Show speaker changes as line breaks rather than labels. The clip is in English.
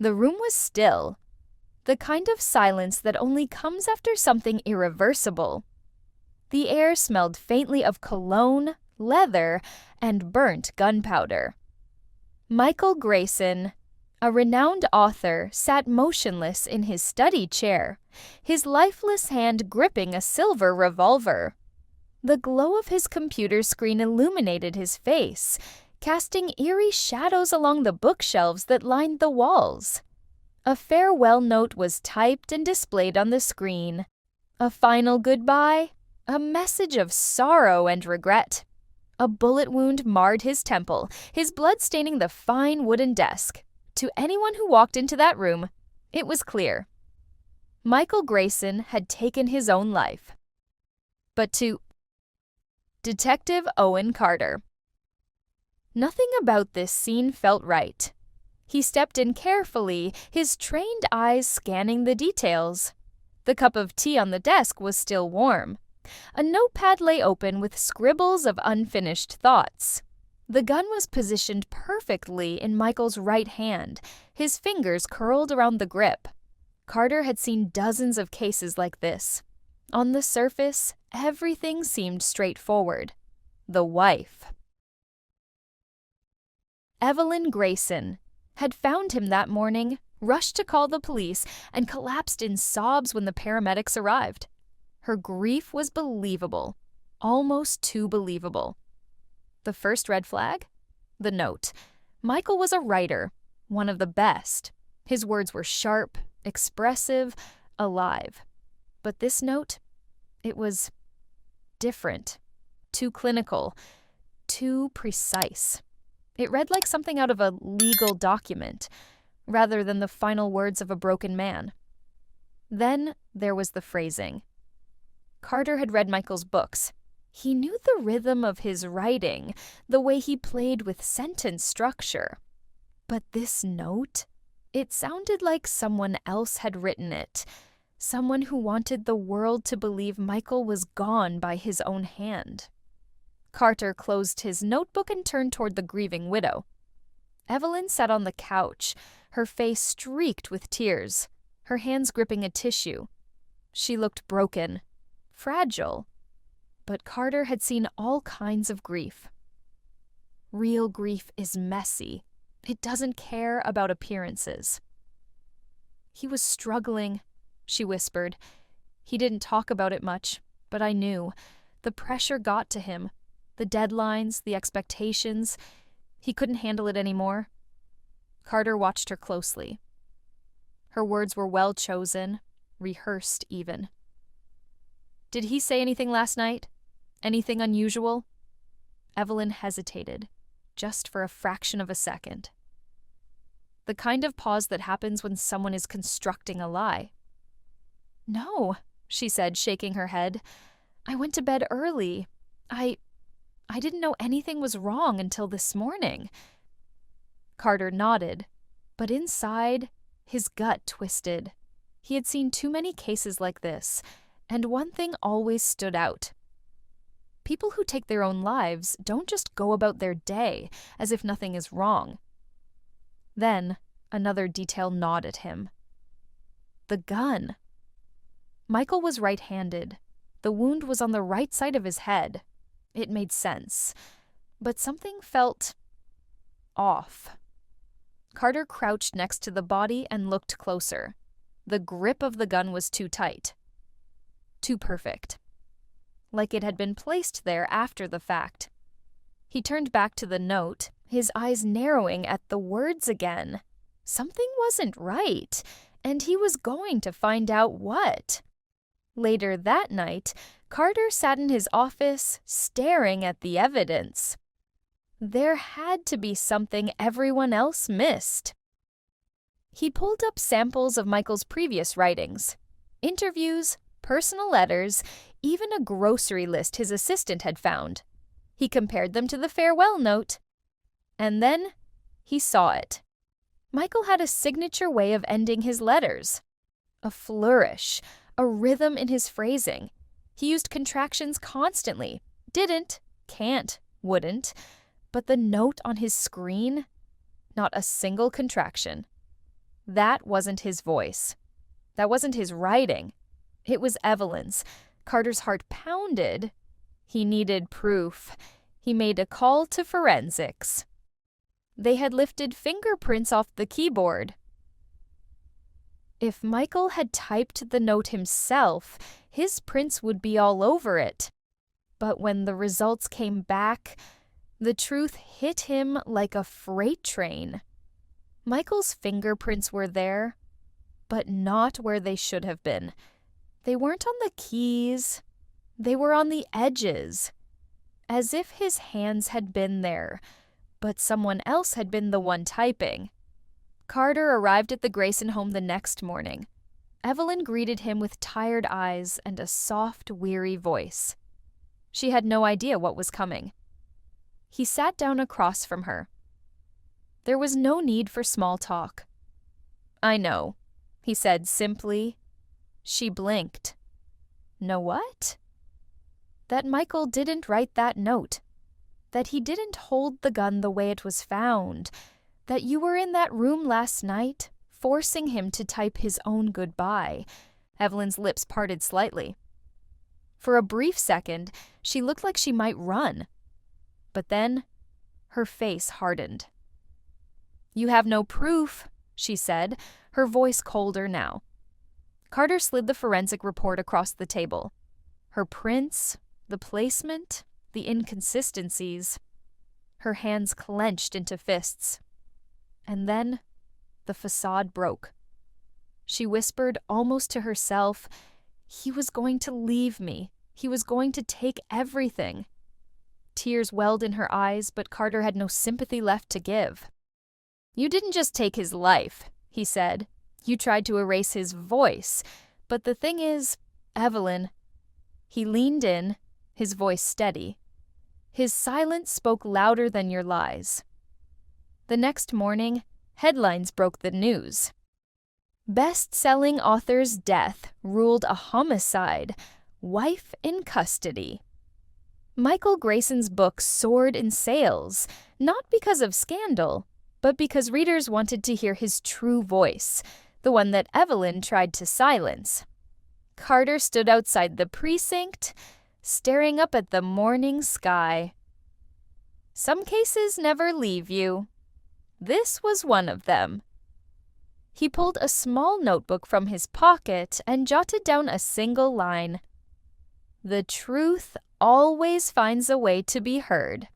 The room was still, the kind of silence that only comes after something irreversible. The air smelled faintly of cologne, leather, and burnt gunpowder. Michael Grayson, a renowned author, sat motionless in his study chair, his lifeless hand gripping a silver revolver. The glow of his computer screen illuminated his face, casting eerie shadows along the bookshelves that lined the walls. A farewell note was typed and displayed on the screen. A final goodbye, a message of sorrow and regret. A bullet wound marred his temple, his blood staining the fine wooden desk. To anyone who walked into that room, it was clear. Michael Grayson had taken his own life. But to Detective Owen Carter. Nothing about this scene felt right. He stepped in carefully, his trained eyes scanning the details. The cup of tea on the desk was still warm. A notepad lay open with scribbles of unfinished thoughts. The gun was positioned perfectly in Michael's right hand, his fingers curled around the grip. Carter had seen dozens of cases like this. On the surface, everything seemed straightforward. The wife, Evelyn Grayson, had found him that morning, rushed to call the police, and collapsed in sobs when the paramedics arrived. Her grief was believable, almost too believable. The first red flag? The note. Michael was a writer, one of the best. His words were sharp, expressive, alive. But this note, it was different, too clinical, too precise. It read like something out of a legal document, rather than the final words of a broken man. Then there was the phrasing. Carter had read Michael's books. He knew the rhythm of his writing, the way he played with sentence structure. But this note, it sounded like someone else had written it, someone who wanted the world to believe Michael was gone by his own hand. Carter closed his notebook and turned toward the grieving widow. Evelyn sat on the couch, her face streaked with tears, her hands gripping a tissue. She looked broken, fragile. But Carter had seen all kinds of grief. Real grief is messy. It doesn't care about appearances. He was struggling, she whispered. He didn't talk about it much, but I knew. The pressure got to him. The deadlines, the expectations. He couldn't handle it anymore. Carter watched her closely. Her words were well chosen, rehearsed even. Did he say anything last night? Anything unusual? Evelyn hesitated, just for a fraction of a second. The kind of pause that happens when someone is constructing a lie. No, she said, shaking her head. I went to bed early. I didn't know anything was wrong until this morning. Carter nodded, but inside, his gut twisted. He had seen too many cases like this, and one thing always stood out. People who take their own lives don't just go about their day as if nothing is wrong. Then, another detail gnawed at him. The gun. Michael was right-handed. The wound was on the right side of his head. It made sense. But something felt off. Carter crouched next to the body and looked closer. The grip of the gun was too tight. Too perfect. Like it had been placed there after the fact. He turned back to the note, his eyes narrowing at the words again. Something wasn't right, and he was going to find out what. Later that night, Carter sat in his office, staring at the evidence. There had to be something everyone else missed. He pulled up samples of Michael's previous writings. Interviews, personal letters, even a grocery list his assistant had found. He compared them to the farewell note. And then he saw it. Michael had a signature way of ending his letters. A flourish, a rhythm in his phrasing. He used contractions constantly. Didn't, can't, wouldn't. But the note on his screen? Not a single contraction. That wasn't his voice. That wasn't his writing. It was Evelyn's. Carter's heart pounded. He needed proof. He made a call to forensics. They had lifted fingerprints off the keyboard. If Michael had typed the note himself, his prints would be all over it. But when the results came back, the truth hit him like a freight train. Michael's fingerprints were there, but not where they should have been. They weren't on the keys. They were on the edges, as if his hands had been there, but someone else had been the one typing. Carter arrived at the Grayson home the next morning. Evelyn greeted him with tired eyes and a soft, weary voice. She had no idea what was coming. He sat down across from her. There was no need for small talk. "I know," he said simply. She blinked. "Know what?" That Michael didn't write that note. That he didn't hold the gun the way it was found. That you were in that room last night, forcing him to type his own goodbye. Evelyn's lips parted slightly. For a brief second, she looked like she might run. But then, her face hardened. "You have no proof," she said, her voice colder now. Carter slid the forensic report across the table. Her prints, the placement, the inconsistencies. Her hands clenched into fists. And then, the facade broke. She whispered almost to herself, "He was going to leave me. He was going to take everything." Tears welled in her eyes, but Carter had no sympathy left to give. "You didn't just take his life," he said. "You tried to erase his voice. But the thing is, Evelyn..." He leaned in, his voice steady. "His silence spoke louder than your lies." The next morning, headlines broke the news. Best-selling author's death ruled a homicide. Wife in custody. Michael Grayson's book soared in sales, not because of scandal, but because readers wanted to hear his true voice, the one that Evelyn tried to silence. Carter stood outside the precinct, staring up at the morning sky. Some cases never leave you. This was one of them. He pulled a small notebook from his pocket and jotted down a single line. "The truth always finds a way to be heard."